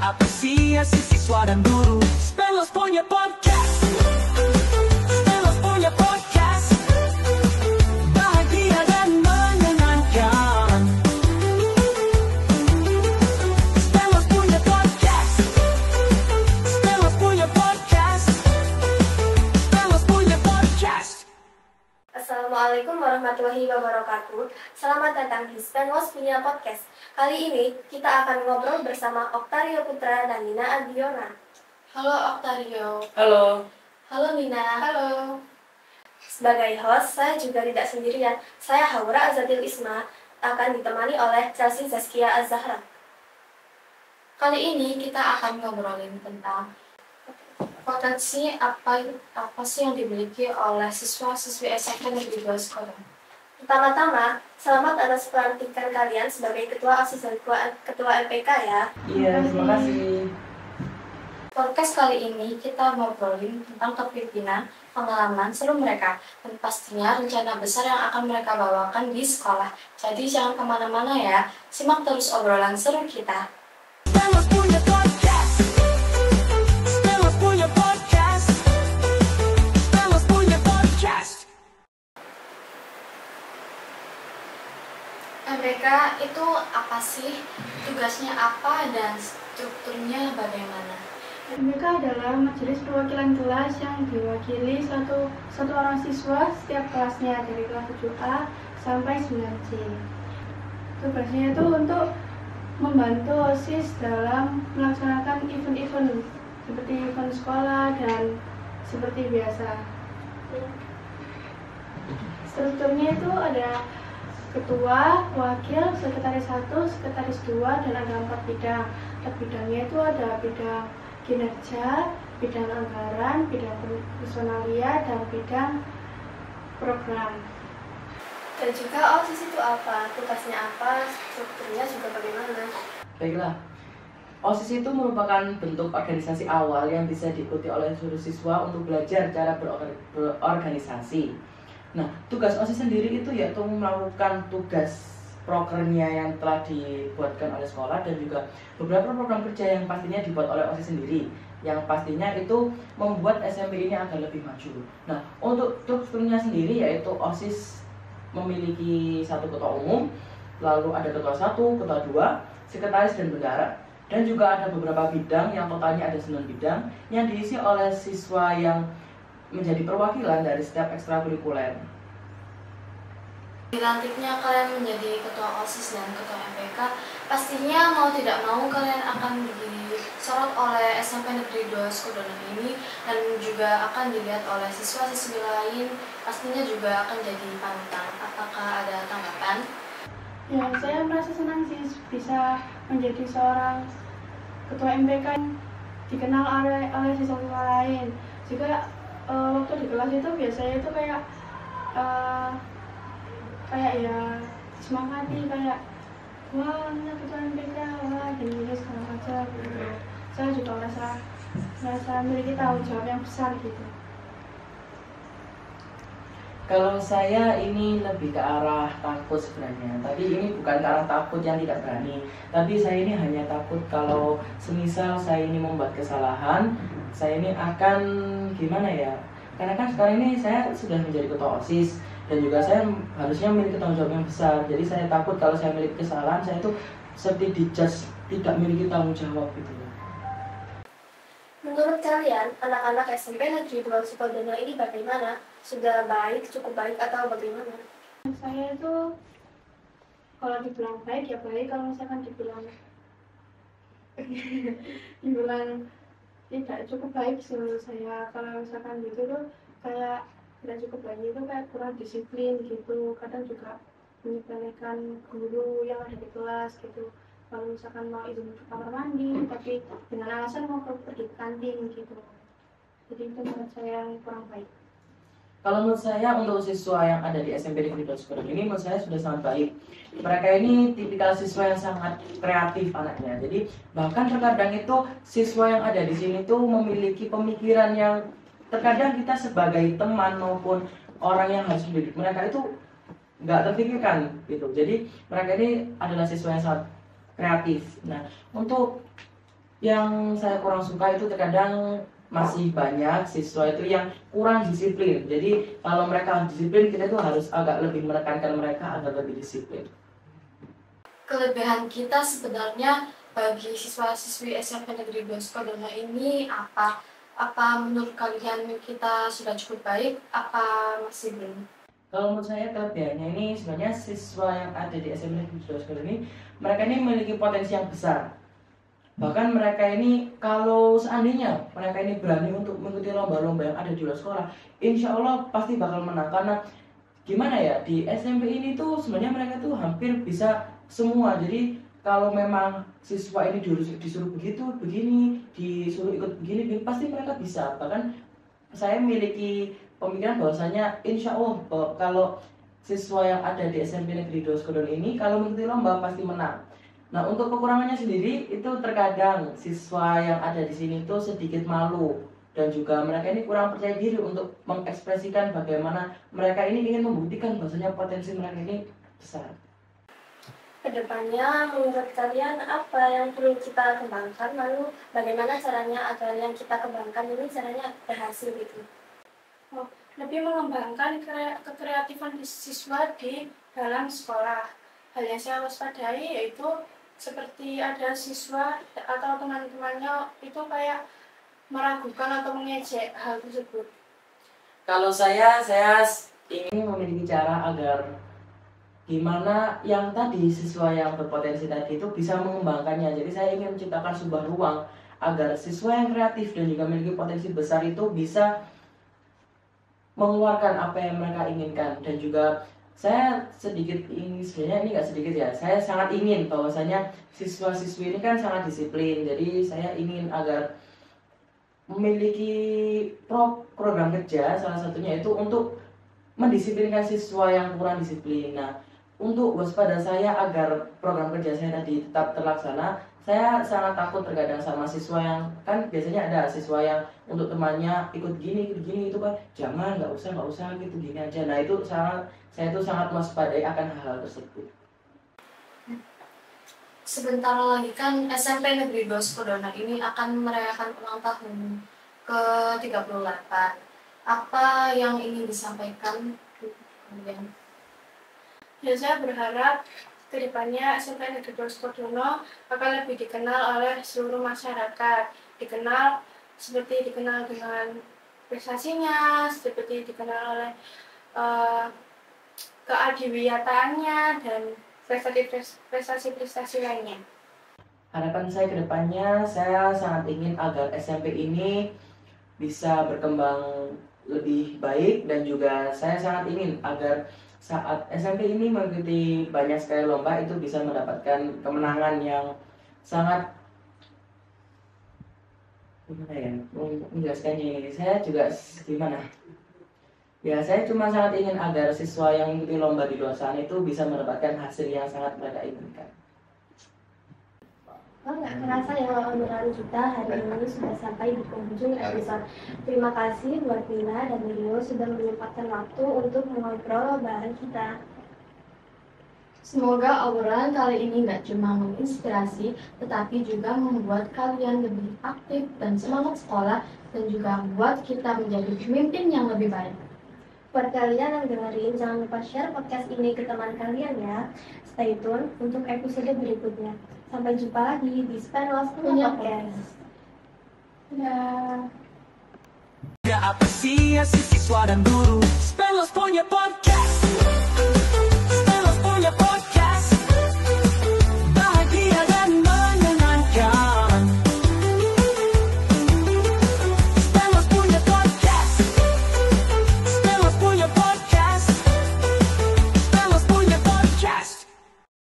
apresiasi siswa dan guru. Spelos punya podcast. Spelos punya podcast. Bahagia dan menyenangkan. Spelos punya podcast. Spelos punya podcast. Spelos punya podcast. Assalamualaikum warahmatullahi wabarakatuh. Selamat datang di Spelos punya podcast. Kali ini kita akan ngobrol bersama Oktario Putra dan Nina Adiona. Halo Oktario. Halo. Halo Nina. Halo. Sebagai host, saya juga tidak sendirian. Saya Haura Azadil Isma, akan ditemani oleh Chelsea Zaskia Az-Zahra. Kali ini kita akan ngobrolin tentang potensi apa sih yang dimiliki oleh siswa-siswi SMP Negeri 2 Sekolah. Pertama-tama, selamat atas pelantikan kalian sebagai Ketua OSIS dan Ketua MPK ya. Iya, terima kasih. Podcast kali ini kita ngobrolin tentang kepemimpinan, pengalaman seru mereka, dan pastinya rencana besar yang akan mereka bawakan di sekolah. Jadi jangan kemana-mana ya, simak terus obrolan seru kita. Spelos punya podcast. Spelos punya podcast. Spelos punya podcast. MPK itu apa sih? Tugasnya apa dan strukturnya bagaimana? MPK adalah majelis perwakilan kelas yang diwakili satu orang siswa setiap kelasnya dari kelas 7A sampai 9C. Tugasnya itu untuk membantu OSIS dalam melaksanakan event-event seperti event sekolah dan seperti biasa. Strukturnya itu ada ketua, wakil, sekretaris 1, sekretaris 2, dan ada 4 bidang. Bidangnya itu ada bidang kinerja, bidang anggaran, bidang personalia, dan bidang program. Dan juga OSIS itu apa? Tugasnya apa? Strukturnya juga bagaimana? Baiklah. OSIS itu merupakan bentuk organisasi awal yang bisa diikuti oleh seluruh siswa untuk belajar cara berorganisasi. Nah, tugas OSIS sendiri itu yaitu melakukan tugas prokernya yang telah dibuatkan oleh sekolah dan juga beberapa program kerja yang pastinya dibuat oleh OSIS sendiri yang pastinya itu membuat SMP ini agar lebih maju. Nah, untuk strukturnya sendiri yaitu OSIS memiliki satu ketua umum, lalu ada ketua 1, ketua 2, sekretaris dan bendahara, dan juga ada beberapa bidang yang totalnya ada 9 bidang yang diisi oleh siswa yang menjadi perwakilan dari setiap ekstrakurikuler. Dilantiknya kalian menjadi ketua OSIS dan ketua MPK, pastinya mau tidak mau kalian akan disorot oleh SMP Negeri 2 Skudono ini dan juga akan dilihat oleh siswa-siswi lain, pastinya juga akan jadi panutan. Apakah ada tanggapan? Ya, saya merasa senang sih bisa menjadi seorang ketua MPK yang dikenal oleh siswa lain. Juga waktu di kelas itu biasanya itu kayak ya semangati kayak wah ini ketua MPK, wah gini segala macam gitu. Saya juga merasa memiliki tanggung jawab yang besar gitu. Kalau saya ini lebih ke arah takut sebenarnya. Tapi ini bukan ke arah takut yang tidak berani. Tapi saya ini hanya takut kalau semisal saya ini membuat kesalahan, saya ini akan gimana ya? Karena kan sekarang ini saya sudah menjadi ketua OSIS dan juga saya harusnya memiliki tanggung jawab yang besar. Jadi saya takut kalau saya memiliki kesalahan, saya itu seperti dijudge tidak memiliki tanggung jawab gitu. Menurut kalian, anak-anak SMP Negeri 2 Sukodono ini bagaimana? Sudah baik, cukup baik, atau bagaimana? Saya itu kalau dibilang baik ya baik, kalau misalkan dibilang tidak cukup baik sih menurut saya. Kalau misalkan gitu tuh kayak tidak cukup baik itu kayak kurang disiplin gitu, kadang juga menyepelekan guru yang ada di kelas gitu. Kalau misalkan mau izin ke kamar mandi tapi dengan alasan mau pergi ke kantin gitu. Jadi itu menurut saya yang kurang baik. Kalau menurut saya untuk siswa yang ada di SMP Negeri 2 Sukodono ini menurut saya sudah sangat baik. Mereka ini tipikal siswa yang sangat kreatif anaknya. Jadi bahkan terkadang itu siswa yang ada di sini tuh memiliki pemikiran yang terkadang kita sebagai teman maupun orang yang harus mendidik mereka itu nggak terpikirkan gitu. Jadi mereka ini adalah siswa yang sangat kreatif. Nah, untuk yang saya kurang suka itu terkadang masih banyak siswa itu yang kurang disiplin. Jadi kalau mereka disiplin, kita tuh harus agak lebih menekankan mereka agar lebih disiplin. Kelebihan kita sebenarnya bagi siswa-siswi SMP Negeri 2 Sukodono ini apa? Apa menurut kalian kita sudah cukup baik? Apa masih belum? Kalau menurut saya kelebihannya ini sebenarnya siswa yang ada di SMP Negeri 2 Sukodono ini, mereka ini memiliki potensi yang besar. Bahkan mereka ini kalau seandainya mereka ini berani untuk mengikuti lomba-lomba yang ada di luar sekolah, insya Allah pasti bakal menang. Karena gimana ya, di SMP ini tuh sebenarnya mereka tuh hampir bisa semua. Jadi kalau memang siswa ini disuruh begitu, begini, disuruh ikut begini, pasti mereka bisa. Bahkan saya memiliki pemikiran bahwasanya insya Allah kalau siswa yang ada di SMP Negeri 2 Sukodono ini kalau mengikuti lomba pasti menang. Nah, untuk kekurangannya sendiri itu terkadang siswa yang ada di sini itu sedikit malu dan juga mereka ini kurang percaya diri untuk mengekspresikan bagaimana mereka ini ingin membuktikan bahwasanya potensi mereka ini besar. Kedepannya, menurut kalian apa yang perlu kita kembangkan? Lalu bagaimana caranya agar yang kita kembangkan ini caranya berhasil gitu? Lebih mengembangkan kekreatifan siswa di dalam sekolah. Hal yang saya waspadai yaitu seperti ada siswa atau teman-temannya itu kayak meragukan atau mengejek hal tersebut. Kalau saya ingin memiliki cara agar gimana yang tadi siswa yang berpotensi tadi itu bisa mengembangkannya. Jadi saya ingin menciptakan sebuah ruang agar siswa yang kreatif dan juga memiliki potensi besar itu bisa mengeluarkan apa yang mereka inginkan. Dan juga saya sedikit ingin, sebenarnya ini nggak sedikit ya, saya sangat ingin bahwasanya siswa-siswi ini kan sangat disiplin. Jadi saya ingin agar memiliki program kerja, salah satunya itu untuk mendisiplinkan siswa yang kurang disiplin. Nah, untuk waspada saya agar program kerja saya tadi tetap terlaksana, saya sangat takut terkadang sama siswa yang, kan biasanya ada siswa yang untuk temannya ikut gini itu kan jangan, nggak usah gitu, gini aja. Nah, itu saya itu sangat waspadai akan hal-hal tersebut. Sebentar lagi kan SMP Negeri 2 Sukodono ini akan merayakan ulang tahun ke-38. Apa yang ingin disampaikan kemudian? Ya, saya berharap kedepannya SMP Negeri 2 Sukodono akan lebih dikenal oleh seluruh masyarakat. Dikenal dengan prestasinya, seperti dikenal oleh keadiwiataannya dan prestasi-prestasi lainnya. Harapan saya ke depannya, saya sangat ingin agar SMP ini bisa berkembang lebih baik, dan juga saya sangat ingin agar saat SMP ini mengikuti banyak sekali lomba itu bisa mendapatkan kemenangan yang sangat, gimana ya menjelaskannya ini, saya juga gimana ya, saya cuma sangat ingin agar siswa yang mengikuti lomba di luar sana itu bisa mendapatkan hasil yang sangat mereka inginkan. Nggak kerasa ya obrolan kita hari ini sudah sampai di penghujung episode. Terima kasih buat Nina dan Rio sudah menyempatkan waktu untuk mengobrol bareng kita. Semoga obrolan kali ini nggak cuma menginspirasi, tetapi juga membuat kalian lebih aktif dan semangat sekolah, dan juga membuat kita menjadi pemimpin yang lebih baik. Buat kalian yang dengerin, jangan lupa share podcast ini ke teman kalian ya. Stay tune untuk episode berikutnya. Sampai jumpa lagi di Spenlos punya podcast. Apresiasi siswa dan guru, Spenlos punya podcast.